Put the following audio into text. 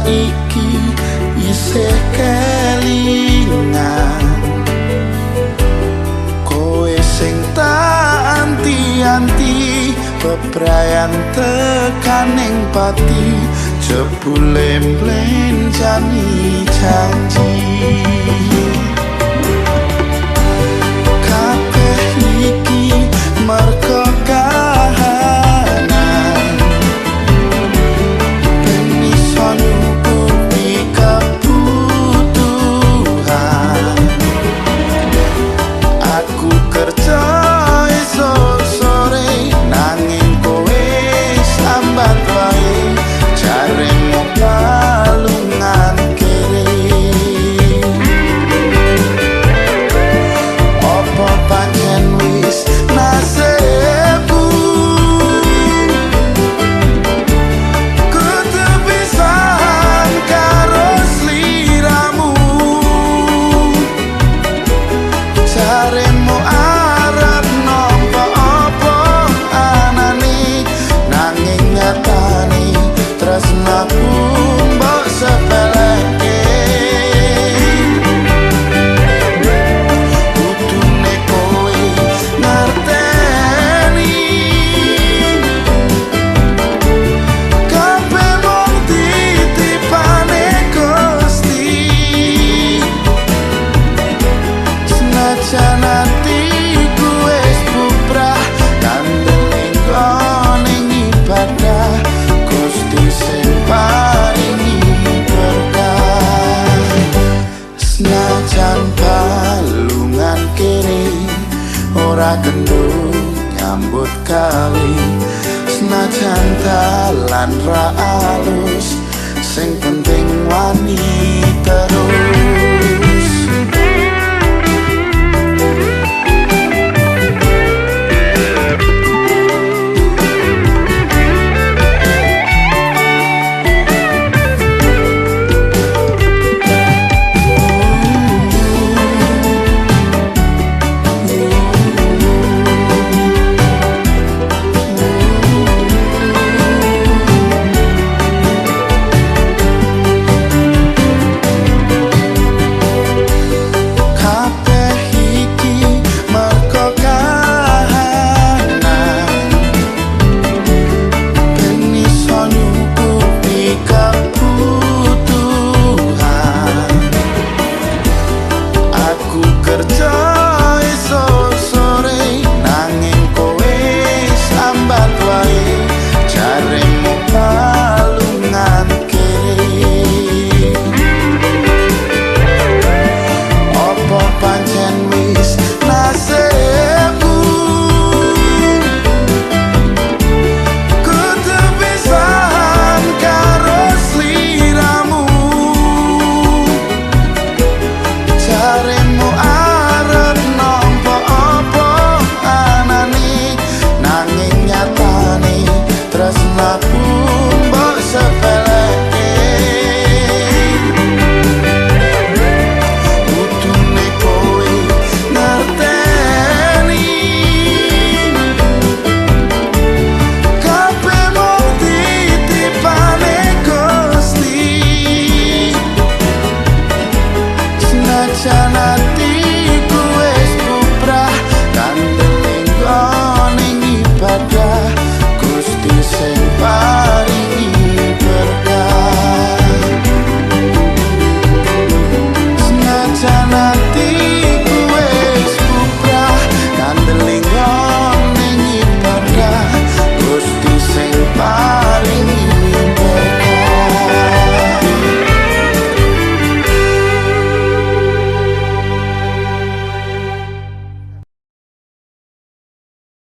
saiki isih kelingan kowe sing tak anti-anti bebrayan tekaning pati jebule mblenjani janji kabeh iki mergo kahanan ben iso nutupi kebutuhan aku kerja esok sore nanging kowe sambat wae jaremu kalungan kere opo pancen wis nasibku kudu pisahan karo sliramu jaremu arep nampa apa anane nanging nyatane tresnaku mbok sepeleke kudune kowe ngerteni kabeh mung titipane Gusti senajan atiku wis bubrah kandeling ning ibadah Gusti sing paringi berkah senajan balungan kene ora kendung nyambut gawe senajan dalan ra alus sing penting wani